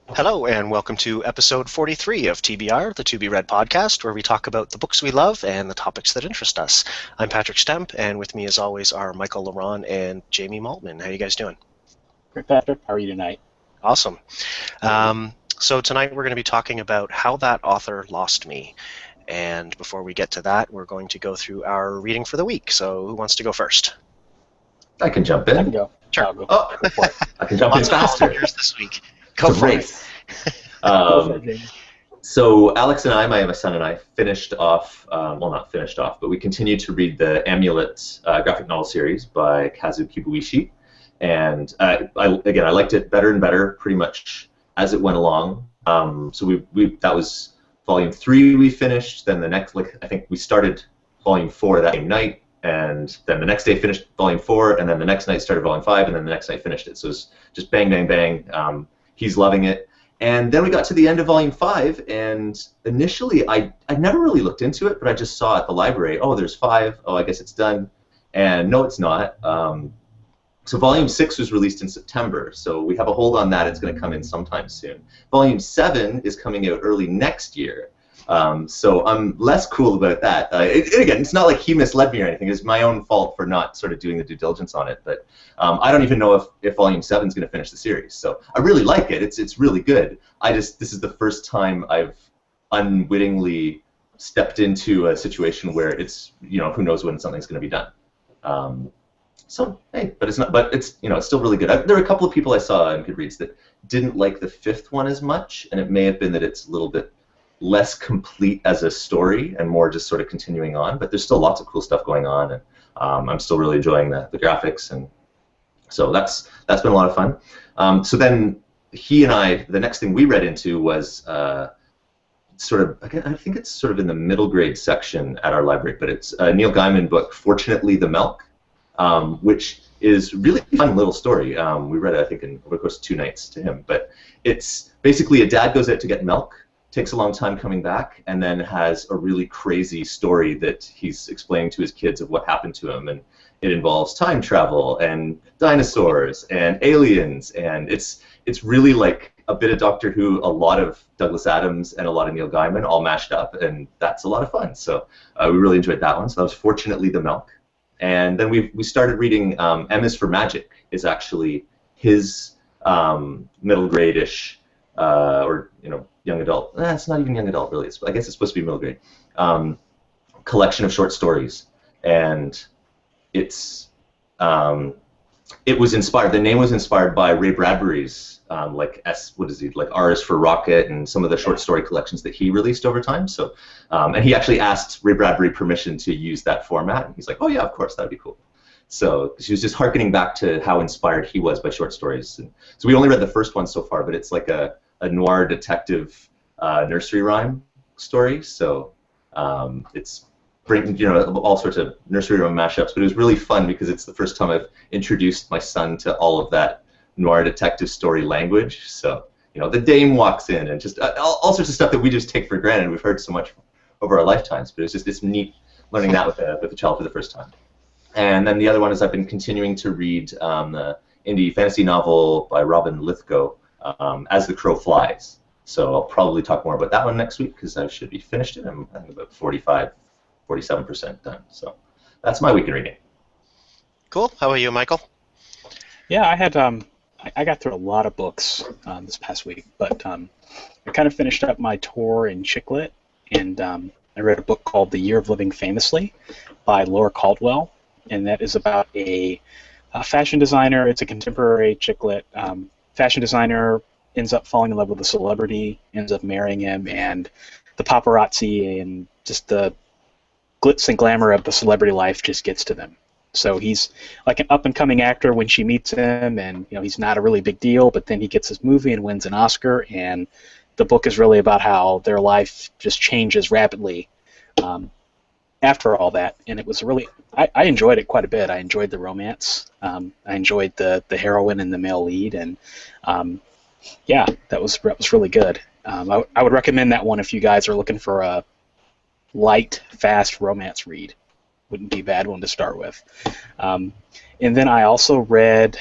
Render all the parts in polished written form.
Hello, and welcome to episode 43 of TBR, the To Be Read podcast, where we talk about the books we love and the topics that interest us. I'm Patrick Stemp, and with me, as always, are Michael Ronn and Jamie Maltman. How are you guys doing? Great, Patrick. How are you tonight? Awesome. So tonight we're going to be talking about How That Author Lost Me. And before we get to that, we're going to go through our reading for the week. So who wants to go first? I can jump I in. can go. Sure. I'll go. Oh, Go for it. I can jump in Lots of faster. volunteers this week. Go It's a for it. race. Go for it, Um, Jamie. so Alex and I, my son and I, finished off, well, not finished off, but we continued to read the Amulet graphic novel series by Kazu Kibuishi. And I liked it better and better pretty much as it went along. So that was volume 3 we finished. Then the next, I think we started volume 4 that same night. And then the next day finished volume 4, and then the next night started volume 5, and then the next night finished it. So it was just bang, bang, bang. He's loving it. And then we got to the end of volume 5, and initially I never really looked into it, but I just saw at the library, oh, there's 5. Oh, I guess it's done. And no, it's not. So volume 6 was released in September, so we have a hold on that. It's going to come in sometime soon. Volume 7 is coming out early next year. So I'm less cool about that. Again, it's not like he misled me or anything. It's my own fault for not sort of doing the due diligence on it. But I don't even know if Volume 7 is going to finish the series. So I really like it. It's really good. This is the first time I've unwittingly stepped into a situation where it's, who knows when something's going to be done. So hey, but it's not. But it's still really good. There are a couple of people I saw in Goodreads that didn't like the 5th one as much, and it may have been that it's a little bit less complete as a story and more just sort of continuing on, but there's still lots of cool stuff going on, and I'm still really enjoying the graphics, and so that's been a lot of fun. So then he and I, the next thing we read into was sort of, I think it's sort of in the middle grade section at our library, but it's a Neil Gaiman book, Fortunately the Milk, which is really fun little story. We read it, I think, in over the course of 2 nights to him, but it's basically a dad goes out to get milk, takes a long time coming back, and then has a really crazy story that he's explaining to his kids of what happened to him, and it involves time travel and dinosaurs and aliens, and it's really like a bit of Doctor Who, a lot of Douglas Adams, and a lot of Neil Gaiman all mashed up, and that's a lot of fun. So we really enjoyed that one. So that was Fortunately the Milk, and then we started reading M is for Magic is actually his middle grade-ish or young adult. It's not even young adult really. I guess it's supposed to be middle grade. Collection of short stories, and it was inspired. The name was inspired by Ray Bradbury's like R is for Rocket and some of the short story collections that he released over time. So, and he actually asked Ray Bradbury permission to use that format, and he's like, oh yeah, of course, that'd be cool. So she was just harkening back to how inspired he was by short stories. And so we only read the first one so far, but it's like a noir detective nursery rhyme story. So it's bringing all sorts of nursery rhyme mashups. But it was really fun because it's the first time I've introduced my son to all of that noir detective story language. So the dame walks in and just all sorts of stuff that we just take for granted. We've heard so much over our lifetimes, but it's neat learning that with a child for the first time. And then the other one is I've been continuing to read the indie fantasy novel by Robin Lithgow, As the Crow Flies. So I'll probably talk more about that one next week because I should be finished it. I'm about 47% done. So that's my week in reading. Cool. How about you, Michael? Yeah, I got through a lot of books this past week, but I kind of finished up my tour in Chick Lit, and I read a book called The Year of Living Famously by Laura Caldwell, and that is about a fashion designer. It's a contemporary Chick Lit. Fashion designer ends up falling in love with a celebrity, ends up marrying him, and the paparazzi and just the glitz and glamour of the celebrity life just gets to them. So he's like an up-and-coming actor when she meets him, and he's not a really big deal, but then he gets his movie and wins an Oscar, and the book is really about how their life just changes rapidly after all that. And it was really, I enjoyed it quite a bit. I enjoyed the romance. I enjoyed the heroine and the male lead, and yeah, that was really good. I would recommend that one if you guys are looking for a light, fast romance read. Wouldn't be a bad one to start with. And then I also read,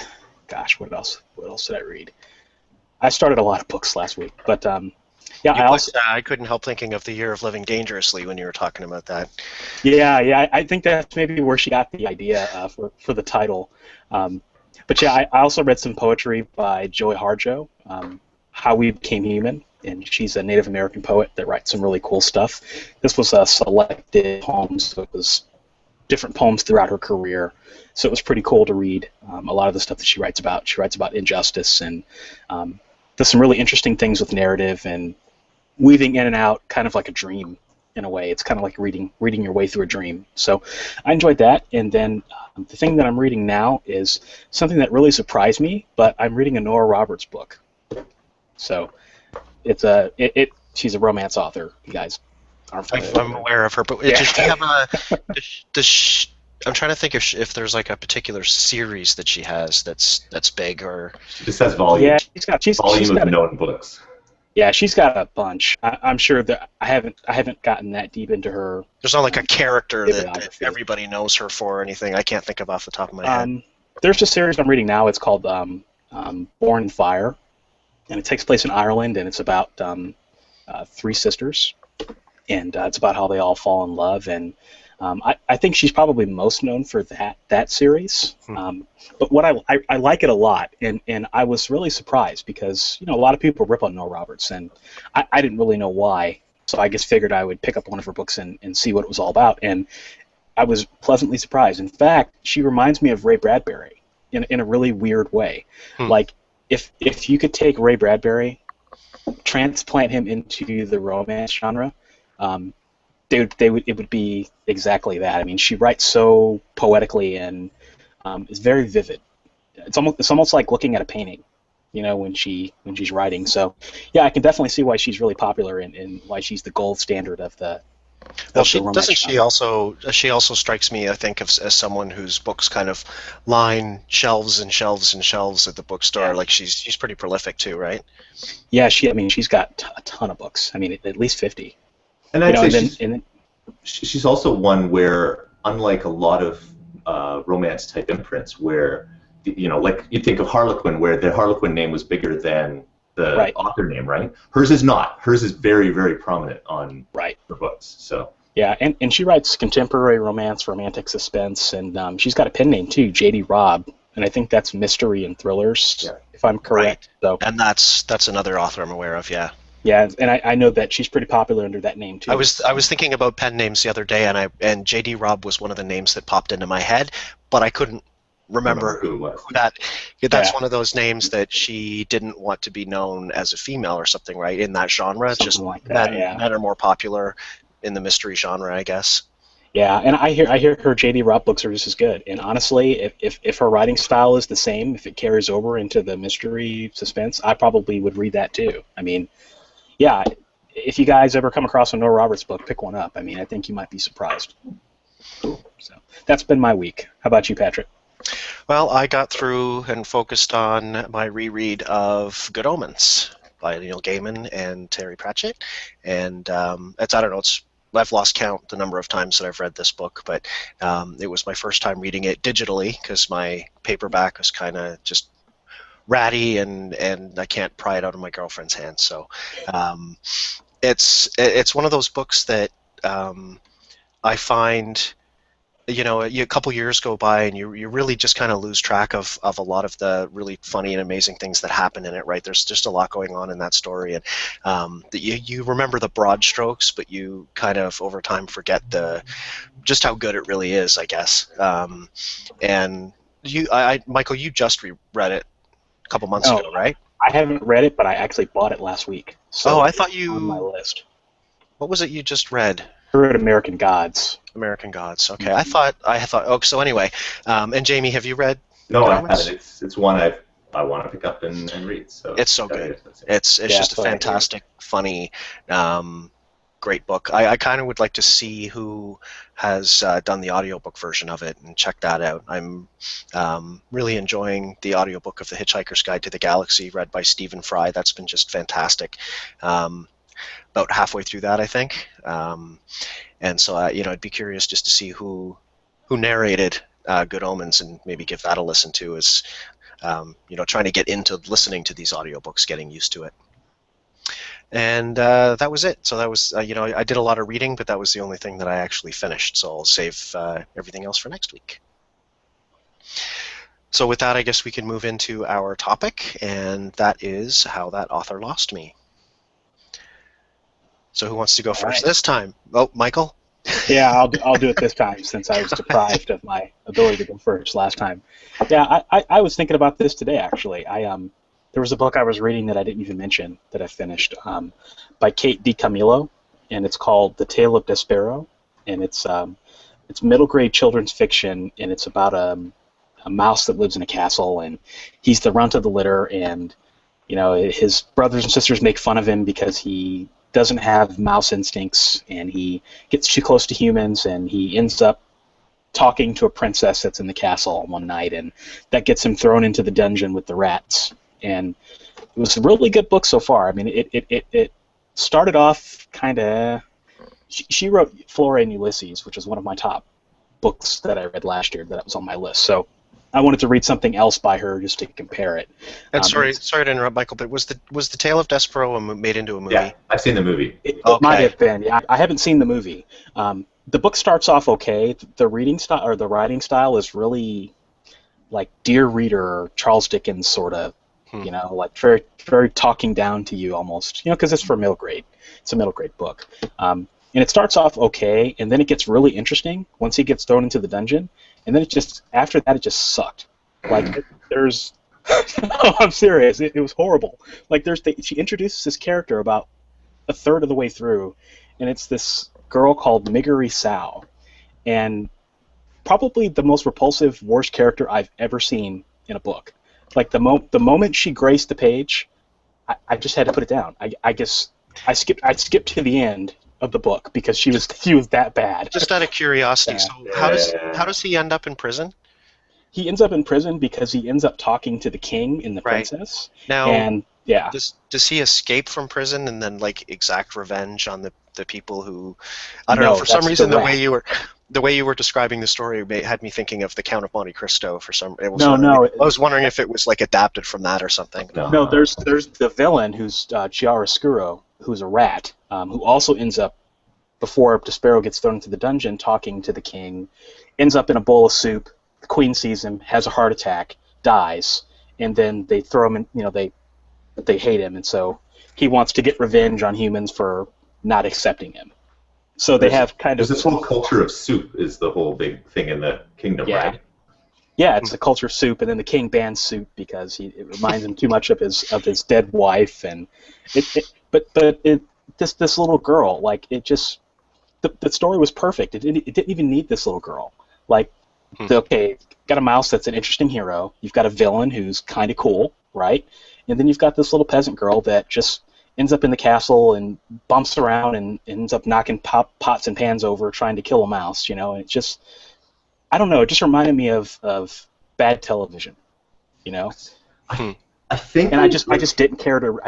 gosh, what else did I read? I started a lot of books last week, but yeah, I couldn't help thinking of The Year of Living Dangerously when you were talking about that. yeah, I think that's maybe where she got the idea for the title. But yeah, I also read some poetry by Joy Harjo, How We Became Human, and she's a Native American poet that writes some really cool stuff. This was a selected poems, so it was different poems throughout her career, so it was pretty cool to read a lot of the stuff that she writes about. She writes about injustice and does some really interesting things with narrative and weaving in and out, kind of like a dream in a way. It's kind of like reading your way through a dream. So I enjoyed that. And then the thing that I'm reading now is something that really surprised me, but I'm reading a Nora Roberts book. So it's she's a romance author. You guys aren't familiar. I'm aware of her, but does she have I'm trying to think if there's like a particular series that she has that's big, or she just has volume. Yeah, she's volume got of known books. Yeah, she's got a bunch. I'm sure that I haven't gotten that deep into her. There's not like a character that everybody knows her for or anything. I can't think of off the top of my head. There's a series I'm reading now. It's called Born in Fire, and it takes place in Ireland, and it's about three sisters, and it's about how they all fall in love. And I think she's probably most known for that series. But what I like it a lot, and I was really surprised because a lot of people rip on Nora Roberts, and I didn't really know why. So I just figured I would pick up one of her books and see what it was all about, and I was pleasantly surprised. In fact, she reminds me of Ray Bradbury in a really weird way. Like if you could take Ray Bradbury, transplant him into the romance genre, it would be exactly that. I mean, she writes so poetically and is very vivid. It's almost like looking at a painting, when she's writing. So, yeah, I can definitely see why she's really popular and why she's the gold standard of the. Well, she also strikes me, I think, as someone whose books kind of line shelves and shelves and shelves at the bookstore. Yeah. Like she's pretty prolific too, right? Yeah, she's got a ton of books. I mean, at least 50. And I'd say she's also one where, unlike a lot of romance type imprints, where like you think of Harlequin, where the Harlequin name was bigger than the author name, right? Hers is not. Hers is very, very prominent on her books. So yeah, and she writes contemporary romance, romantic suspense, and she's got a pen name too, J.D. Robb, and I think that's mystery and thrillers, if I'm correct. Right. So and that's another author I'm aware of. Yeah. Yeah, and I know that she's pretty popular under that name too. I was thinking about pen names the other day, and J.D. Robb was one of the names that popped into my head, but I couldn't remember who that. That's one of those names that she didn't want to be known as a female or something, right? In that genre, something just like that. Men are more popular in the mystery genre, I guess. Yeah, and I hear her J.D. Robb books are just as good. And honestly, if her writing style is the same, if it carries over into the mystery suspense, I probably would read that too. I mean. Yeah, if you guys ever come across a Nora Roberts book, pick one up. I mean, I think you might be surprised. Cool. So that's been my week. How about you, Patrick? Well, I got through and focused on my reread of Good Omens by Neil Gaiman and Terry Pratchett, and I've lost count the number of times that I've read this book, but it was my first time reading it digitally because my paperback was kind of just ratty and I can't pry it out of my girlfriend's hands. So it's one of those books that I find, a couple years go by and you really just kind of lose track of a lot of the really funny and amazing things that happen in it, right? There's just a lot going on in that story, and you remember the broad strokes, but you kind of over time forget just how good it really is, I guess. And Michael, you just reread it a couple months ago, right? I haven't read it, but I actually bought it last week. So I thought you on my list. What was it you just read? I read American Gods. American Gods. Okay, I thought. Oh, so anyway, and Jamie, have you read? No, I haven't. It's one I want to pick up and read. So it's so good. It's just a fantastic, funny, great book. I kind of would like to see who has done the audiobook version of it and check that out. I'm really enjoying the audiobook of The Hitchhiker's Guide to the Galaxy, read by Stephen Fry. That's been just fantastic. About halfway through that, I think. And so, I'd be curious just to see who narrated Good Omens and maybe give that a listen to. trying to get into listening to these audiobooks, getting used to it. And that was it. So that was, I did a lot of reading, but that was the only thing that I actually finished. So I'll save everything else for next week. So with that, I guess we can move into our topic, and that is how that author lost me. So who wants to go first this time? Oh, Michael? Yeah, I'll do it this time since I was deprived of my ability to go first last time. Yeah, I was thinking about this today, actually. There was a book I was reading that I didn't even mention that I finished by Kate DiCamillo, and it's called The Tale of Despereaux, and it's middle grade children's fiction, and it's about a mouse that lives in a castle, and he's the runt of the litter, and his brothers and sisters make fun of him because he doesn't have mouse instincts, and he gets too close to humans, and he ends up talking to a princess that's in the castle one night, and that gets him thrown into the dungeon with the rats. And it was a really good book so far. I mean, it started off kind of... She wrote Flora and Ulysses, which is one of my top books that I read last year that was on my list. So I wanted to read something else by her just to compare it. And sorry to interrupt, Michael, but was the Tale of Despereaux made into a movie? Yeah, I've seen the movie. It might have been. Yeah, I haven't seen the movie. The book starts off okay. The reading style or the writing style is really like Dear Reader, Charles Dickens sort of. Like very, very talking down to you almost. Because it's for middle grade. It's a middle grade book. And it starts off okay, and then it gets really interesting once he gets thrown into the dungeon. And then after that, it just sucked. Like, there's... No, I'm serious. It was horrible. Like, she introduces this character about a third of the way through, and it's this girl called Miggery Sow. And probably the most repulsive, worst character I've ever seen in a book. Like, the moment she graced the page, I just had to put it down. I skipped to the end of the book because she was that bad. Just out of curiosity, so how does he end up in prison? He ends up in prison because he ends up talking to the king and the princess. Now, and yeah, does he escape from prison and then exact revenge on the people who? I don't know. For some reason, the way you were describing the story had me thinking of the Count of Monte Cristo. I was wondering if it was adapted from that or something. No, there's the villain who's Chiaroscuro, who's a rat, who also ends up, before Despereaux gets thrown into the dungeon, talking to the king, ends up in a bowl of soup. The queen sees him, has a heart attack, dies, and then they throw him in. They hate him, and so he wants to get revenge on humans for not accepting him. So they have kind of... This whole culture of soup is the whole big thing in the kingdom, right? Yeah, it's the culture of soup, and then the king bans soup because it reminds him too much of his dead wife, and this little girl, the story was perfect. It didn't even need this little girl. Got a mouse that's an interesting hero. You've got a villain who's kind of cool, right? And then you've got this little peasant girl that just ends up in the castle and bumps around and ends up knocking pots and pans over trying to kill a mouse, and it just... I don't know. It just reminded me of bad television, I think, and I just didn't care to.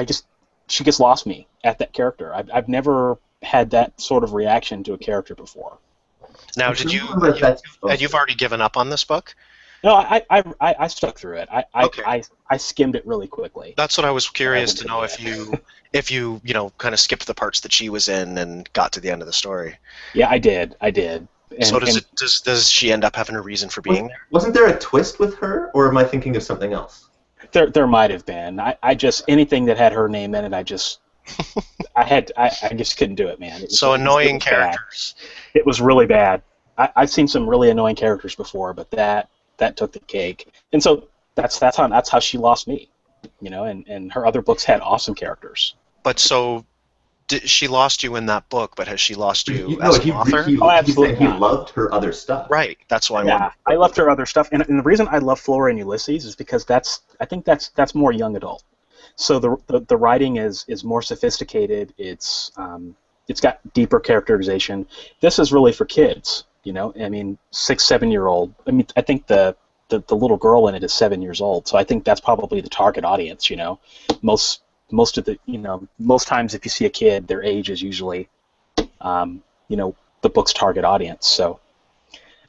She just lost me at that character. I've never had that sort of reaction to a character before. Now, you've already given up on this book? No, I stuck through it. I skimmed it really quickly. That's what I was curious to know, if you kind of skipped the parts that she was in and got to the end of the story. Yeah, I did. So does she end up having a reason for being there? Wasn't there a twist with her, or am I thinking of something else? There might have been. I just anything that had her name in it, I just couldn't do it, man. Annoying characters. It was really bad. I've seen some really annoying characters before, but that took the cake. And so that's how she lost me, and her other books had awesome characters. But so she lost you in that book, but has she lost you as an author? Absolutely. He loved her other stuff. Right. That's why I'm wondering. I loved her other stuff, and the reason I love Flora and Ulysses is because I think that's more young adult. So the writing is more sophisticated. It's got deeper characterization. This is really for kids. 6, 7-year-old. I mean, I think the little girl in it is 7 years old. So I think that's probably the target audience. Most times if you see a kid, their age is usually, the book's target audience. So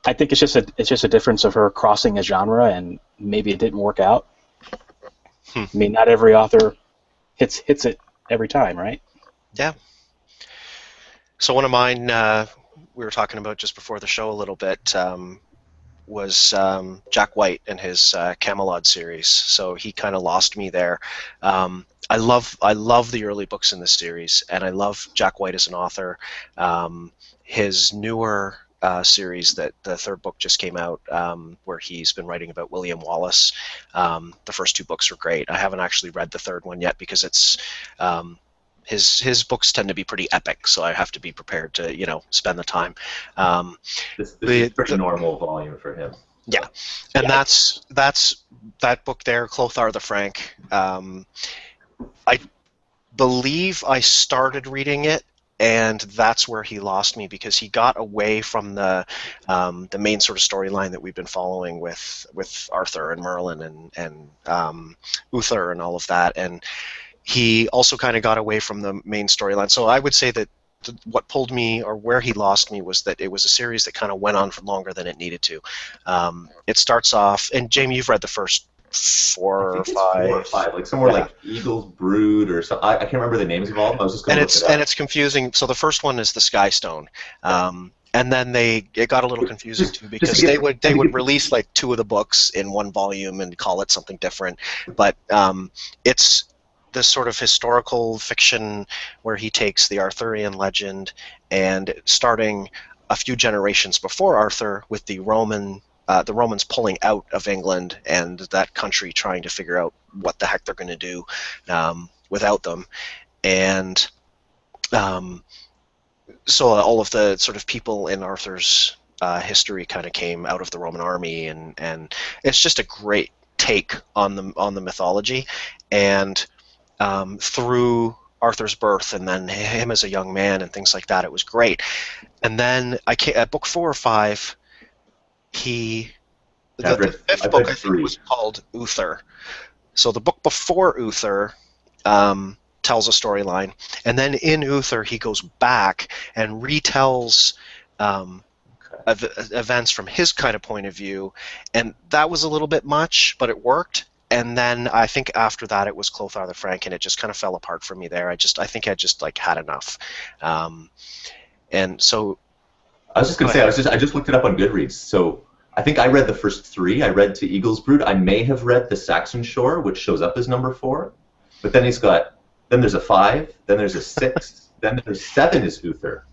I think it's just a difference of her crossing a genre, and maybe it didn't work out. I mean, not every author hits it every time, right? Yeah. So one of mine, we were talking about just before the show a little bit, was Jack White and his Camel Odd series. So he kind of lost me there. I love the early books in this series, and I love Jack White as an author. His newer series, that the third book just came out, where he's been writing about William Wallace. The first two books are great. I haven't actually read the third one yet because it's his books tend to be pretty epic, so I have to be prepared to spend the time. This is a pretty normal volume for him. Yeah, and that's that book there, Clothar the Frank. I believe I started reading it, and that's where he lost me, because he got away from the main sort of storyline that we've been following with Arthur and Merlin and Uther and all of that, and he also kind of got away from the main storyline. So I would say that what pulled me, or where he lost me, was that it was a series that kind of went on for longer than it needed to. It starts off, and Jamie, you've read the first four or five, like somewhere like Eagle's Brood or something. I can't remember the names of all of them. I was just going to look it up. And it's confusing. So the first one is the Sky Stone. And then it got a little confusing too, because they would release like two of the books in one volume and call it something different. But it's this sort of historical fiction where he takes the Arthurian legend, and starting a few generations before Arthur, with the Romans pulling out of England and that country trying to figure out what the heck they're going to do without them. And so all of the sort of people in Arthur's history kind of came out of the Roman army, and it's just a great take on the mythology. And through Arthur's birth, and then him as a young man and things like that, it was great. And then at book 4 or 5, the fifth book, I think, was called Uther. So the book before Uther tells a storyline, and then in Uther he goes back and retells events from his kind of point of view, and that was a little bit much, but it worked. And then I think after that it was Clothar the Frank, and it just kind of fell apart for me there. I think I just like had enough. And so I was just going to say, I just looked it up on Goodreads. So I think I read the first 3. I read To Eagle's Brood. I may have read The Saxon Shore, which shows up as number 4. But then then there's a 5, then there's a 6, then there's 7 is Uther,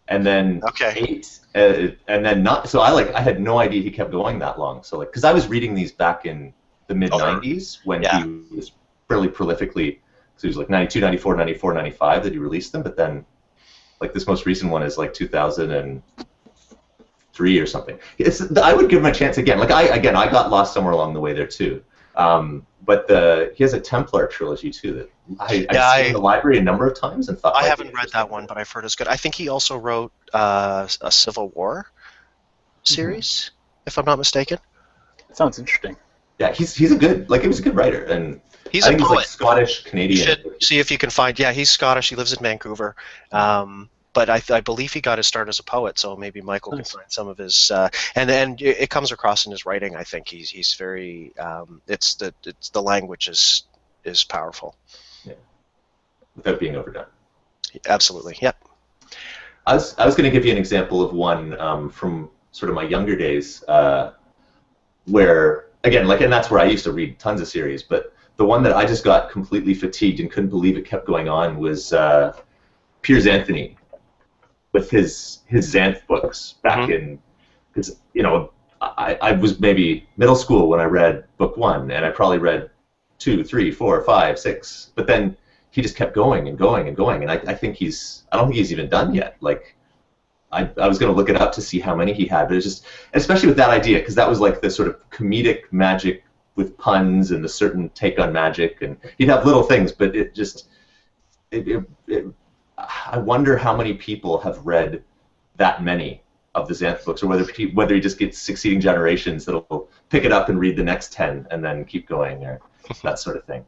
and then 8, and then not. So I had no idea he kept going that long. So because I was reading these back in the mid-90s when he was fairly prolifically, so he was like 92, 94, 94, 95 that he released them, but then like this most recent one is like 2003 or something. I would give him a chance again. Like I got lost somewhere along the way there too. But he has a Templar trilogy too that I've seen in the library a number of times and thought. I haven't read that one, but I've heard it's good. I think he also wrote a Civil War series, if I'm not mistaken. That sounds interesting. Yeah, he's a good, he was a good writer, and he's a poet. He's like Scottish Canadian. You should see if you can find. Yeah, he's Scottish. He lives in Vancouver. But I believe he got his start as a poet, so maybe Michael can find some of his. And it comes across in his writing. I think he's very. It's the language is powerful. Yeah. Without being overdone. Absolutely. Yep. I was going to give you an example of one from sort of my younger days, where again, and that's where I used to read tons of series, but the one that I just got completely fatigued and couldn't believe it kept going on was Piers Anthony with his Xanth books back in, because I was maybe middle school when I read book 1, and I probably read 2, 3, 4, 5, 6, but then he just kept going and going and going, and I don't think he's even done yet. I was going to look it up to see how many he had, but it's just, especially with that idea, because that was like the sort of comedic magic with puns and a certain take on magic, and he'd have little things, but I wonder how many people have read that many of the Xanth books, or whether he just gets succeeding generations that'll pick it up and read the next 10 and then keep going, or that sort of thing.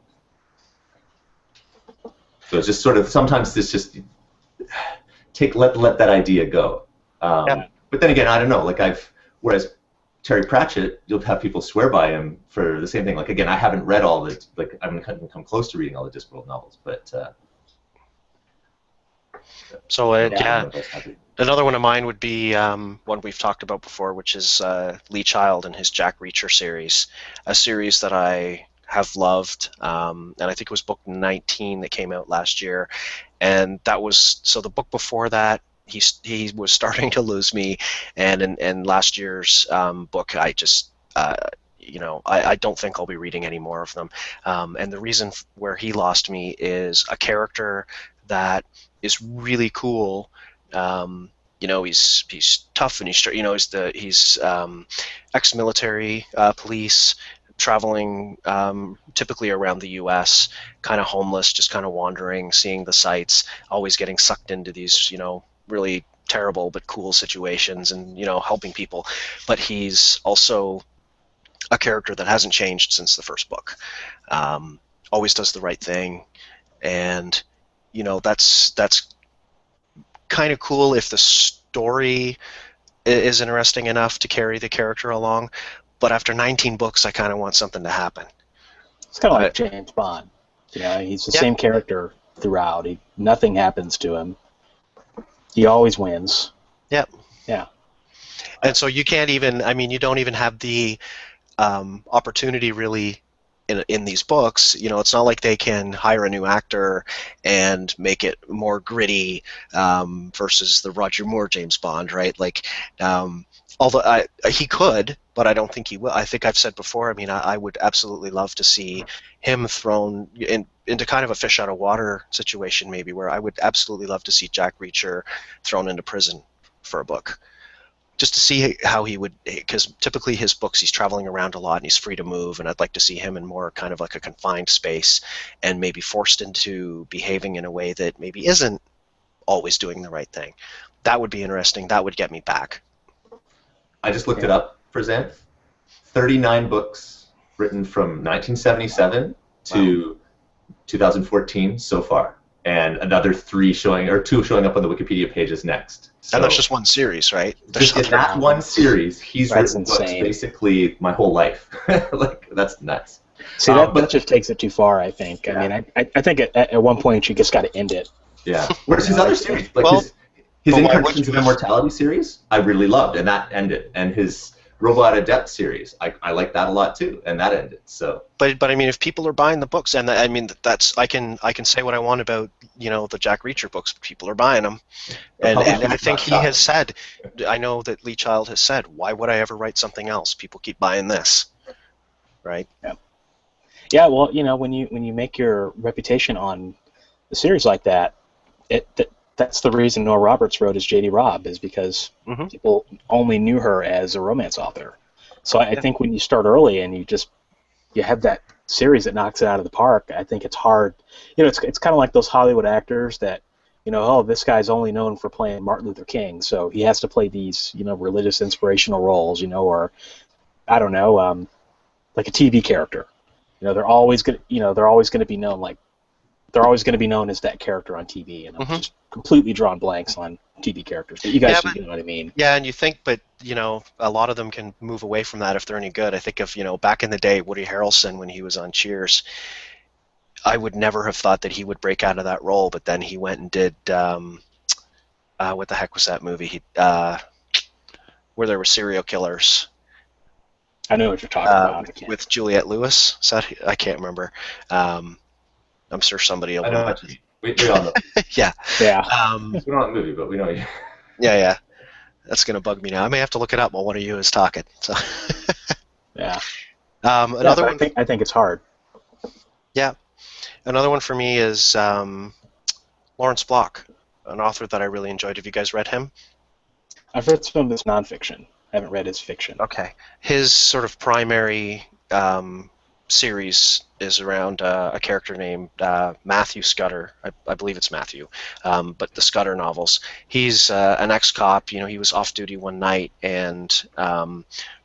So it's just sort of, sometimes this just let that idea go. But then again, I don't know. Whereas Terry Pratchett, you'll have people swear by him for the same thing. Like, again, I haven't read all the, like, I haven't come close to reading all the Discworld novels, but So Yeah. another one of mine would be one we've talked about before, which is Lee Child and his Jack Reacher series, a series that I have loved, and I think it was book 19 that came out last year, and that was so the book before that. He was starting to lose me, and in last year's book, I just I don't think I'll be reading any more of them. And the reason where he lost me is a character that is really cool. He's tough and he's ex-military police traveling typically around the U.S., kind of homeless, just kind of wandering, seeing the sights, always getting sucked into these really terrible but cool situations and helping people. But he's also a character that hasn't changed since the first book. Always does the right thing, and that's kind of cool if the story is interesting enough to carry the character along. But after 19 books, I kind of want something to happen. It's kind of like James Bond. He's the same character throughout. Nothing happens to him. He always wins. Yep. Yeah. And so you can't even, you don't even have the opportunity really in these books. It's not like they can hire a new actor and make it more gritty versus the Roger Moore James Bond, right? Like, although he could, but I don't think he will. I think I've said before, I would absolutely love to see him thrown into kind of a fish out of water situation, maybe, where I would absolutely love to see Jack Reacher thrown into prison for a book. Just to see how he would, because typically his books, he's traveling around a lot and he's free to move, and I'd like to see him in more kind of like a confined space and maybe forced into behaving in a way that maybe isn't always doing the right thing. That would be interesting. That would get me back. I just looked it up for Xanth. 39 books written from 1977 to 2014 so far, and another 2 showing up on the Wikipedia pages next. So, and that's just one series, right? Just in that one series, he's written books insane. Basically my whole life. Like, that's nuts. See, that just takes it too far, I think. Yeah. I think at one point you just got to end it. Yeah. Whereas his other series, like his Incarnations of Immortality series, I really loved, and that ended. And his Robot Adept series, I like that a lot too, and that ended. So. But if people are buying the books, and that's I can say what I want about the Jack Reacher books, but people are buying them, and I think he has said, I know that Lee Child has said, why would I ever write something else? People keep buying this, right? Yeah. Yeah. Well, when you make your reputation on a series like that, that's the reason Nora Roberts wrote as J.D. Robb, is because people only knew her as a romance author. So I think when you start early and you have that series that knocks it out of the park, I think it's hard. It's kind of like those Hollywood actors that, this guy's only known for playing Martin Luther King, so he has to play these, religious inspirational roles, or I don't know, like a TV character. They're always going to be known like. They're always going to be known as that character on TV, and I'm just completely drawing blanks on TV characters. But you guys know what I mean. Yeah, and you think, but a lot of them can move away from that if they're any good. I think of back in the day, Woody Harrelson when he was on Cheers. I would never have thought that he would break out of that role, but then he went and did what the heck was that movie? Where there were serial killers. I know what you're talking about. With Juliette Lewis. I can't remember. I'm sure somebody will. I know. We all know. Yeah. Yeah. We don't know the movie, but we know you. Yeah. That's gonna bug me now. I may have to look it up while one of you is talking. So. Yeah. Another one. I think it's hard. Yeah. Another one for me is Lawrence Block, an author that I really enjoyed. Have you guys read him? I've read some of his nonfiction. I haven't read his fiction. Okay. His sort of primary series is around a character named Matthew Scudder. I believe it's Matthew, but the Scudder novels. He's an ex-cop. He was off duty one night and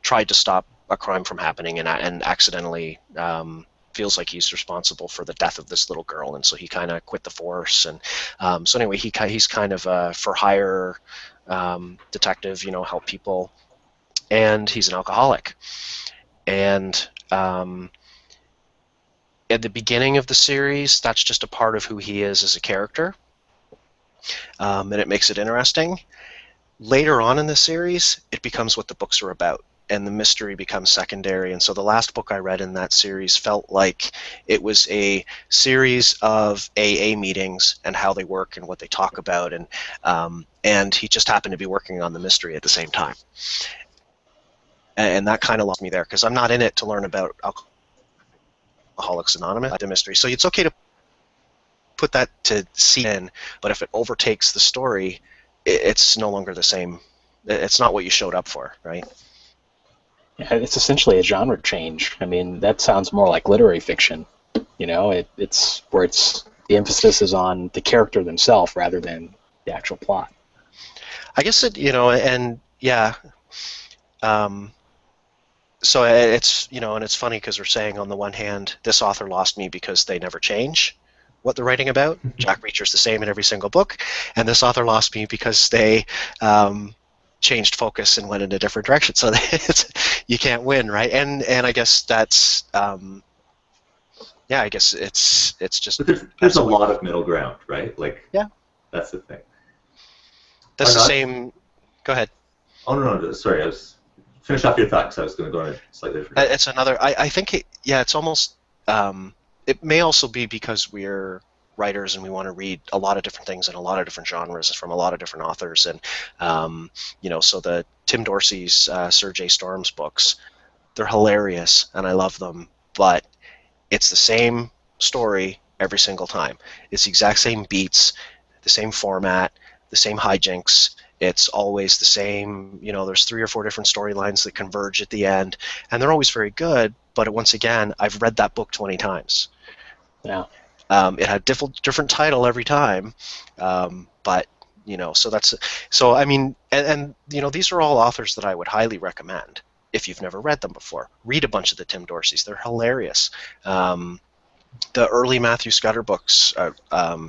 tried to stop a crime from happening, and accidentally feels like he's responsible for the death of this little girl, and so he kind of quit the force. And so anyway, he's kind of a for hire detective. Help people and he's an alcoholic. And at the beginning of the series, that's just a part of who he is as a character, and it makes it interesting. Later on in the series, it becomes what the books are about, and the mystery becomes secondary. And so the last book I read in that series felt like it was a series of AA meetings and how they work and what they talk about, and he just happened to be working on the mystery at the same time. And that kind of lost me there, because I'm not in it to learn about Alcoholics Anonymous, the mystery. So it's okay to put that to see in, but if it overtakes the story, it's no longer the same. It's not what you showed up for, right? Yeah, it's essentially a genre change. I mean, that sounds more like literary fiction. You know, it's where the emphasis is on the character themselves rather than the actual plot. I guess and yeah. So it's, and it's funny because we're saying on the one hand, this author lost me because they never change what they're writing about. Jack Reacher's the same in every single book, and this author lost me because they changed focus and went in a different direction. So you can't win, right? And I guess that's I guess it's just. But there's a lot of middle ground, right? Like, yeah, that's the thing. That's the same. Go ahead. Oh no, sorry, I was. Finish off your thought, because I was going to go in a slightly different. It's another. I think it's almost. It may also be because we're writers and we want to read a lot of different things in a lot of different genres from a lot of different authors, and so the Tim Dorsey's Sir J. Storms books, they're hilarious and I love them, but it's the same story every single time. It's the exact same beats, the same format, the same hijinks. It's always the same, there's 3 or 4 different storylines that converge at the end, and they're always very good, but once again, I've read that book 20 times. Yeah. It had different title every time, but, so I mean, and these are all authors that I would highly recommend if you've never read them before. Read a bunch of the Tim Dorseys. They're hilarious. The early Matthew Scudder books, the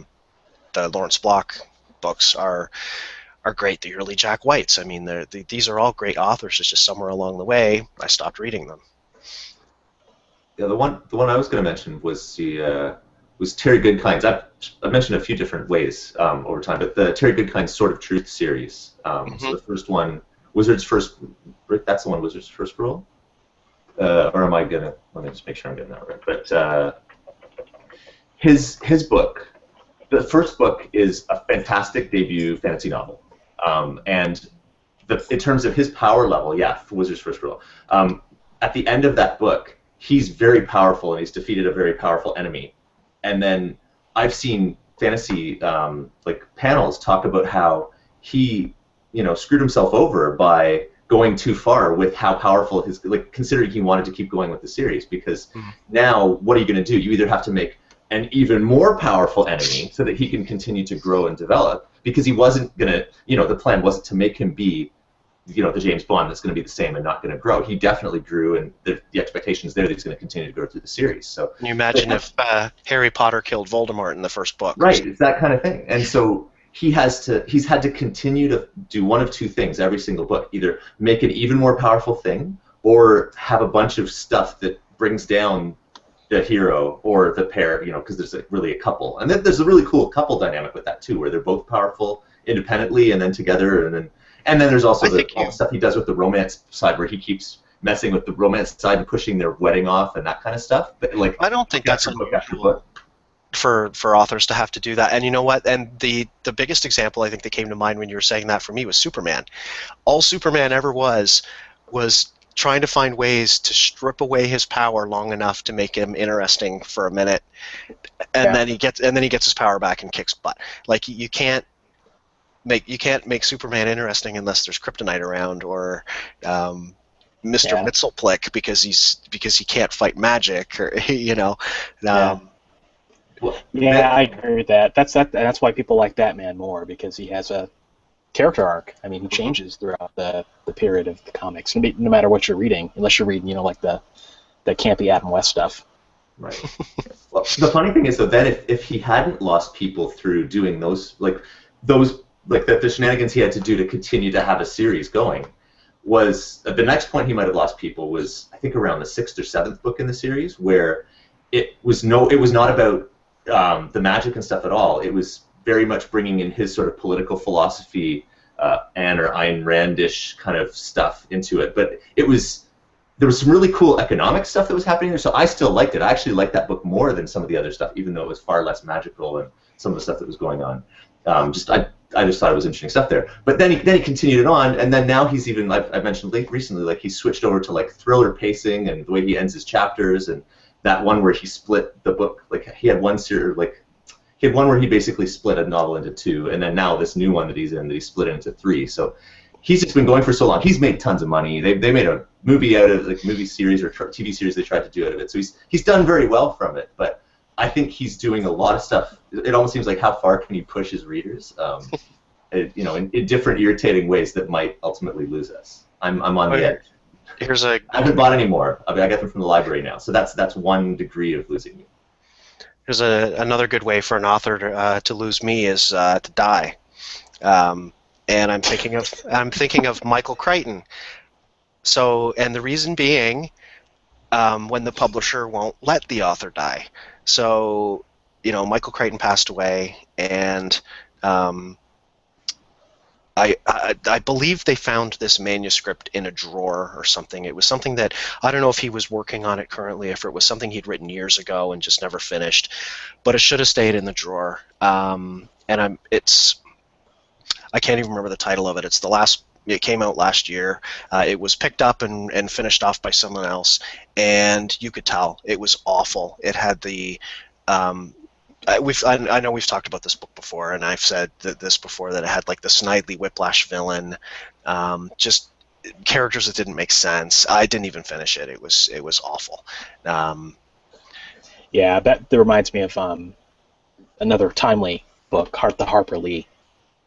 Lawrence Block books are great. The early Jack Whites. I mean, these are all great authors. It's just somewhere along the way I stopped reading them. Yeah, the one I was going to mention was was Terry Goodkind's. I've mentioned a few different ways over time, but the Terry Goodkind's Sword of Truth series. So the first one, Wizard's First. Rick, that's the one, Wizard's First Rule. Or am I gonna? Let me just make sure I'm getting that right. But his book, the first book, is a fantastic debut fantasy novel. And in terms of his power level, for Wizard's First Rule, at the end of that book, he's very powerful and he's defeated a very powerful enemy. And then I've seen fantasy panels talk about how he screwed himself over by going too far with how powerful considering he wanted to keep going with the series, because now what are you going to do? You either have to make an even more powerful enemy so that he can continue to grow and develop, because he wasn't going to, the plan wasn't to make him be, the James Bond that's going to be the same and not going to grow. He definitely grew, and the expectation is there that he's going to continue to grow through the series. So can you imagine if Harry Potter killed Voldemort in the first book? Right, it's that kind of thing. And so he's had to continue to do one of two things every single book: either make an even more powerful thing, or have a bunch of stuff that brings down the hero or the pair, because there's really a couple. And then there's a really cool couple dynamic with that too, where they're both powerful independently and then together, and then there's also all the stuff he does with the romance side, where he keeps messing with the romance side and pushing their wedding off and that kind of stuff. But I don't think that's unusual for authors to have to do that. And you know what? And the biggest example I think that came to mind when you were saying that for me was Superman. All Superman ever was trying to find ways to strip away his power long enough to make him interesting for a minute, and then he gets his power back and kicks butt. Like you can't make Superman interesting unless there's kryptonite around, or Mr. Mxyzptlk because he can't fight magic, or I agree with that. That's why people like Batman more, because he has a character arc. I mean, he changes throughout the period of the comics, no matter what you're reading, unless you're reading, like the campy Adam West stuff. Right. Well, the funny thing is, though, then if he hadn't lost people through doing the shenanigans he had to do to continue to have a series going, was the next point he might have lost people was, I think, around the 6th or 7th book in the series, where it was not about the magic and stuff at all. It was very much bringing in his sort of political philosophy, Anne or Ayn Randish kind of stuff into it. But there was some really cool economic stuff that was happening there, so I still liked it. I actually liked that book more than some of the other stuff, even though it was far less magical than some of the stuff that was going on. I just thought it was interesting stuff there. But then he continued it on, and then now he's even, I've mentioned recently, like, he switched over to like thriller pacing and the way he ends his chapters, and that one where he split the book, like he had one series, like he had one where he basically split a novel into 2, and then now this new one that he's in, that he split it into 3. So he's just been going for so long. He's made tons of money. They made a movie out of, like, movie series or TV series they tried to do out of it. So he's done very well from it. But I think he's doing a lot of stuff. It almost seems like, how far can he push his readers? In different irritating ways that might ultimately lose us. I'm on the edge. I haven't bought any more. I get them from the library now. So that's one degree of losing me. Here's another good way for an author to lose me is to die. And I'm thinking of Michael Crichton. So, and the reason being, when the publisher won't let the author die. So, Michael Crichton passed away, and I believe they found this manuscript in a drawer or something. It was something that, I don't know if he was working on it currently, if it was something he'd written years ago and just never finished, but it should have stayed in the drawer. I can't even remember the title of it. It came out last year. It was picked up and finished off by someone else, and you could tell it was awful. It had the I know we've talked about this book before, and I've said this before, that it had like the Snidely Whiplash villain, just characters that didn't make sense. I didn't even finish it. It was awful. Yeah, that reminds me of another timely book, the Harper Lee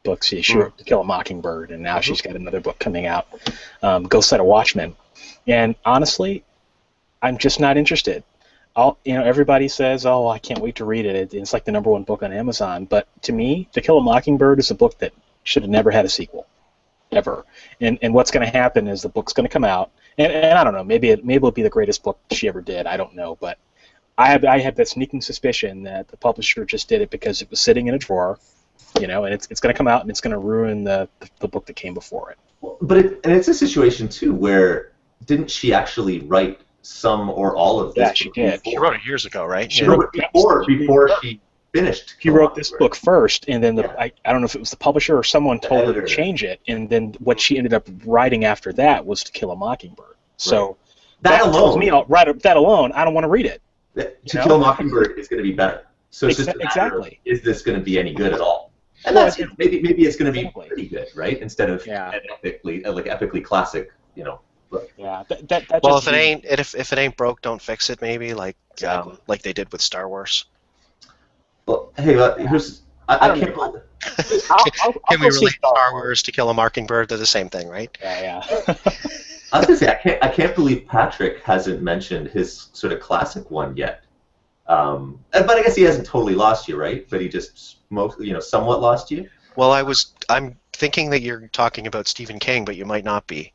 books. She wrote To Kill a Mockingbird, and now she's got another book coming out, Go Set a Watchman. And honestly, I'm just not interested. Everybody says, "Oh, I can't wait to read it. It's like the #1 book on Amazon." But to me, To Kill a Mockingbird is a book that should have never had a sequel, ever. And what's going to happen is the book's going to come out, and I don't know, maybe it'll be the greatest book she ever did. I don't know, but I have that sneaking suspicion that the publisher just did it because it was sitting in a drawer, and it's going to come out and it's going to ruin the book that came before it. But it's a situation too where, didn't she actually write some or all of this? Yeah, she did. She wrote it years ago, right? She wrote it before she finished. She wrote this book first, and then I don't know if it was the publisher or someone told her to change it, and then what she ended up writing after that was To Kill a Mockingbird. So that alone tells me, that alone, I don't want to read it. To Kill a Mockingbird is going to be better. So it's just a matter of, is this going to be any good at all? And that's maybe it's going to be pretty good, right? Instead of an epically classic, Yeah, well, if it ain't broke, don't fix it. Maybe like they did with Star Wars. Well, hey, here's I can't. Can we relate Star Wars To Kill a Mockingbird? They're the same thing, right? Yeah. I was gonna say I can't believe Patrick hasn't mentioned his sort of classic one yet. But I guess he hasn't totally lost you, right? But he just somewhat lost you. Well, I'm thinking that you're talking about Stephen King, but you might not be.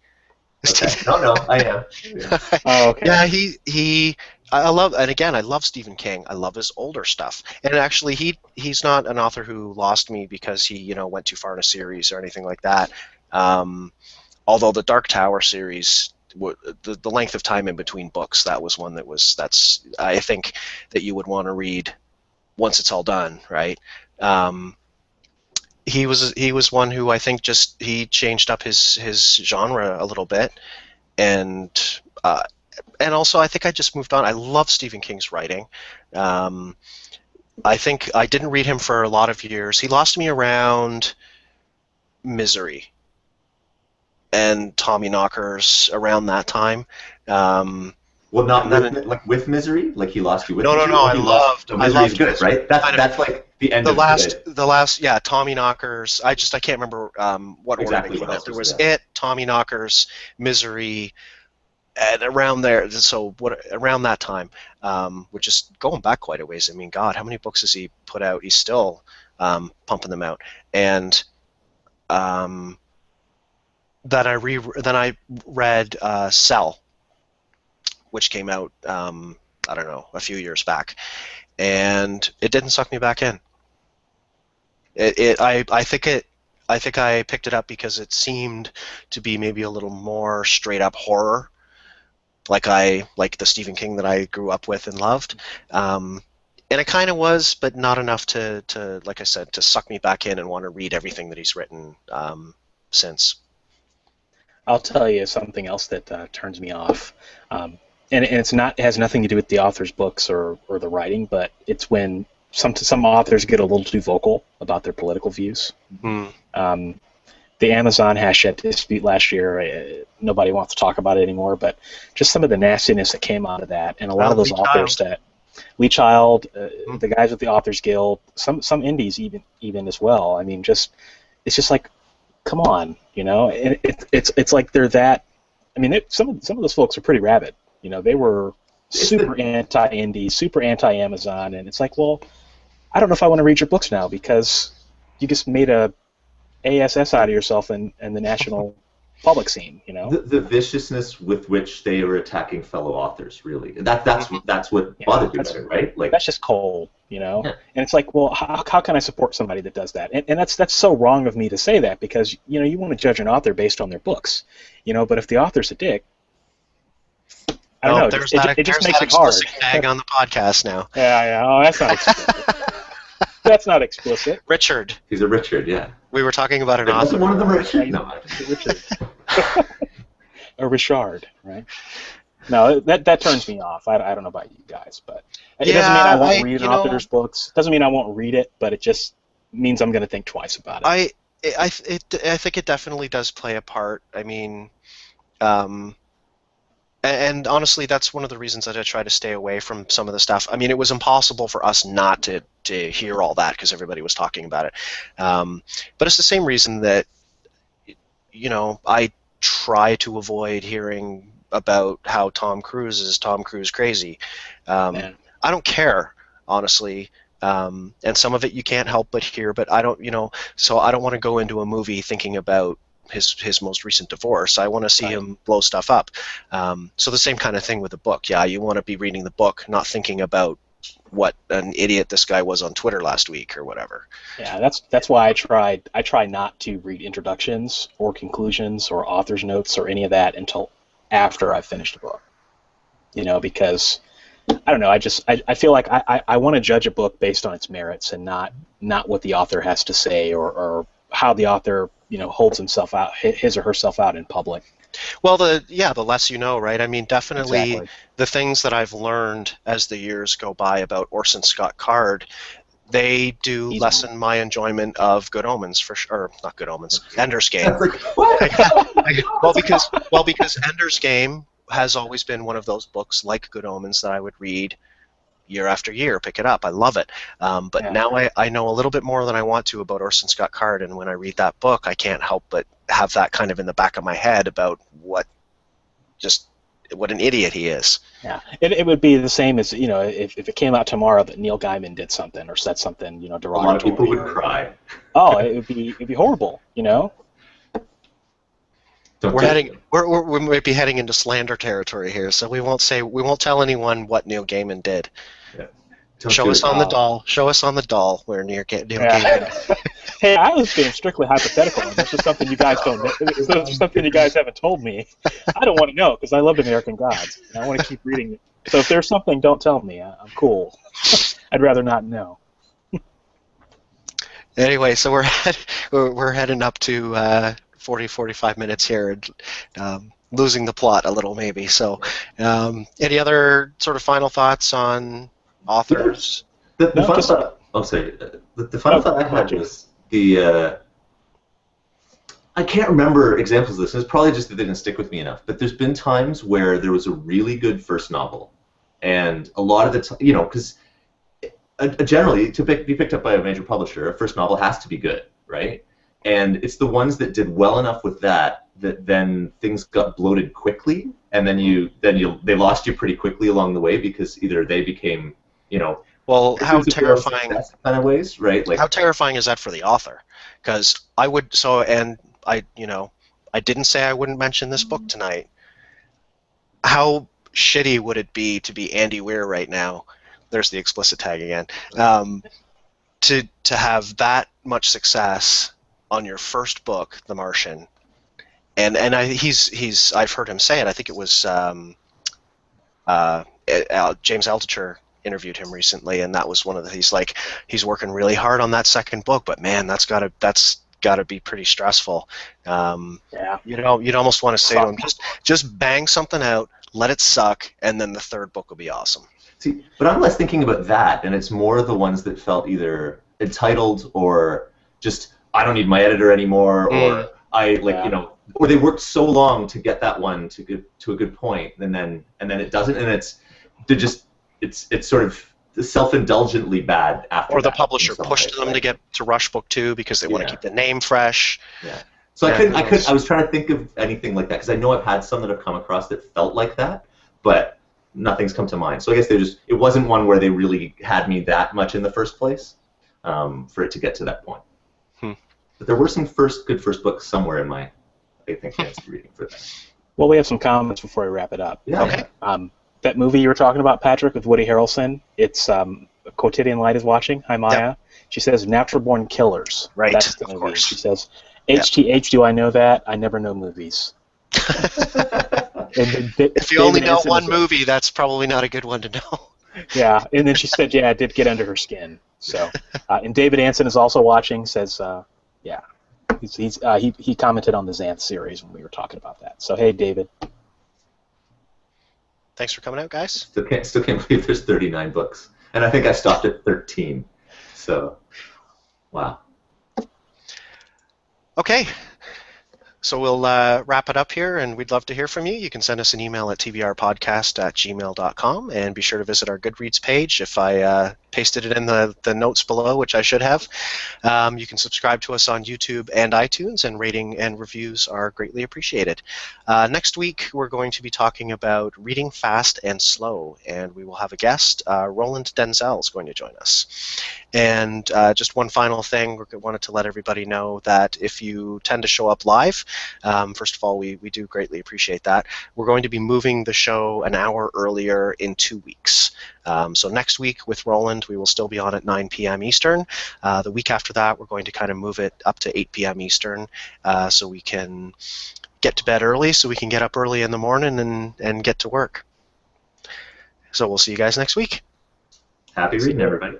Okay. No, I am. Yeah. Oh, okay. Yeah, I love Stephen King. I love his older stuff. And actually, he's not an author who lost me because he went too far in a series or anything like that. Although the Dark Tower series, the length of time in between books, that was one that's I think that you would want to read once it's all done, right? He was one who I think he changed up his genre a little bit, and also I think I just moved on. I love Stephen King's writing. I think I didn't read him for a lot of years. He lost me around Misery and Tommy Knockers around that time. Well, not with Misery, like he lost you with. No. I loved Misery's good, right? That's like the end. The last, Tommy Knockers. I can't remember what exactly order. There was It, Tommy Knockers, Misery, and around there. So around that time, which is going back quite a ways. I mean, God, how many books has he put out? He's still pumping them out, and then I read Cell, which came out I don't know, a few years back, and it didn't suck me back in. I think I picked it up because it seemed to be maybe a little more straight up horror, like the Stephen King that I grew up with and loved. And it kind of was, but not enough to, like I said, to suck me back in and want to read everything that he's written since. I'll tell you something else that turns me off, and it has nothing to do with the author's books or the writing, but it's when some authors get a little too vocal about their political views. Mm. The Amazon hashtag dispute last year, nobody wants to talk about it anymore, but just some of the nastiness that came out of that, and a lot of those authors that Lee Child, the guys with the Authors Guild, some indies even as well. I mean, it's just like, come on, you know. And it's like they're that. I mean, some of those folks are pretty rabid. You know, they were super anti-indie, super anti-Amazon, and it's like, well, I don't know if I want to read your books now because you just made a ASS out of yourself in the national public scene, you know. The viciousness with which they are attacking fellow authors, really. That's what bothered you better, right? Like, that's just cold, you know. Yeah. And it's like, well, how can I support somebody that does that? And that's so wrong of me to say that, because you know, you want to judge an author based on their books, you know. But if the author's a dick, I don't know. It just makes it hard. Tag on the podcast now. Yeah. Oh, that's not explicit. That's not explicit. Richard. He's a Richard, yeah. We were talking about an author. Wasn't one of them Richard? No. Richard. Or Richard, right? No, that turns me off. I don't know about you guys, but it doesn't mean I won't read an author's books. It doesn't mean I won't read it, but it just means I'm going to think twice about it. I think it definitely does play a part. I mean, and honestly, that's one of the reasons that I try to stay away from some of the stuff. I mean, it was impossible for us not to hear all that because everybody was talking about it. But it's the same reason that, you know, I try to avoid hearing about how Tom Cruise is Tom Cruise crazy. I don't care, honestly. And some of it you can't help but hear, but I don't, you know, so I don't want to go into a movie thinking about his most recent divorce. I want to see him blow stuff up. So the same kind of thing with the book. Yeah, you want to be reading the book, not thinking about what an idiot this guy was on Twitter last week or whatever. Yeah, that's why I try not to read introductions or conclusions or author's notes or any of that until after I've finished a book. You know, because I don't know, I feel like I want to judge a book based on its merits and not what the author has to say or how the author, you know, holds himself out, his or herself out in public. Well, the less you know, right? I mean, definitely Exactly. The things that I've learned as the years go by about Orson Scott Card, they do lessen my enjoyment of Good Omens for sure. Or not Good Omens, Ender's Game. Like, what? because Ender's Game has always been one of those books like Good Omens that I would read year after year, pick it up. I love it. But now I know a little bit more than I want to about Orson Scott Card, and when I read that book, I can't help but have that kind of in the back of my head about what an idiot he is. Yeah, it would be the same as, you know, if it came out tomorrow that Neil Gaiman did something or said something, you know, derogatory. A lot of people would cry. Oh, it'd be horrible, you know. We might be heading into slander territory here, so we won't tell anyone what Neil Gaiman did. Yeah. Show us on the doll where Neil Gaiman. Hey, I was being strictly hypothetical. This is something you guys don't know. This is something you guys haven't told me. I don't want to know because I loved American Gods. And I want to keep reading it. So if there's something, don't tell me. I'm cool. I'd rather not know. Anyway, so we're heading up to 45 minutes here, and losing the plot a little maybe. So, any other sort of final thoughts on authors? The final thought. Oh, sorry. The final thought I had was I can't remember examples of this. It's probably just that they didn't stick with me enough. But there's been times where there was a really good first novel, and a lot of the time, you know, because generally to be picked up by a major publisher, a first novel has to be good, right? And it's the ones that did well enough with that then things got bloated quickly, and then they lost you pretty quickly along the way because either they became, you know. Well, how terrifying kind of ways, right? Like, how terrifying is that for the author? Because I I didn't say I wouldn't mention this book tonight. How shitty would it be to be Andy Weir right now? There's the explicit tag again. To have that much success on your first book, The Martian, and he's I've heard him say it. I think it was James Altucher interviewed him recently, and that was one of the. He's working really hard on that second book, but man, that's gotta be pretty stressful. Yeah. You'd almost want to say to him, just bang something out, let it suck, and then the third book will be awesome. See, but I'm less thinking about that, and it's more the ones that felt either entitled or just I don't need my editor anymore, or or they worked so long to get that one to a good point, and then it doesn't, and it's sort of self-indulgently bad after. Or the publisher pushed them to get to rush book 2 because they want to keep the name fresh. Yeah. So I was trying to think of anything like that because I know I've had some that have come across that felt like that, but nothing's come to mind. So I guess it wasn't one where they really had me that much in the first place for it to get to that point. But there were some good first books somewhere in my, I think, fancy reading for that. Well, we have some comments before we wrap it up. Yeah. Okay. That movie you were talking about, Patrick, with Woody Harrelson, it's Quotidian Light is watching. Hi, Maya. Yep. She says, Natural Born Killers. Right, that's the of movie. course. She says, HTH, do I know that? I never know movies. If you only know one movie, that's probably not a good one to know. Yeah, and then she said, yeah, it did get under her skin. So, and David Anson is also watching, says, yeah. He commented on the Xanth series when we were talking about that. So, hey, David. Thanks for coming out, guys. Still can't believe there's 39 books. And I think I stopped at 13. So, wow. Okay. So we'll wrap it up here, and we'd love to hear from you. You can send us an email at tbrpodcast@gmail.com, and be sure to visit our Goodreads page. If I pasted it in the notes below, which I should have. You can subscribe to us on YouTube and iTunes, and rating and reviews are greatly appreciated. Next week, we're going to be talking about reading fast and slow, and we will have a guest. Roland Denzel is going to join us. And just one final thing, we wanted to let everybody know that if you tend to show up live, first of all, we do greatly appreciate that. We're going to be moving the show an hour earlier in 2 weeks. So next week with Roland, we will still be on at 9 p.m. Eastern. The week after that, we're going to kind of move it up to 8 p.m. Eastern so we can get to bed early, so we can get up early in the morning and get to work. So we'll see you guys next week. Happy reading, everybody.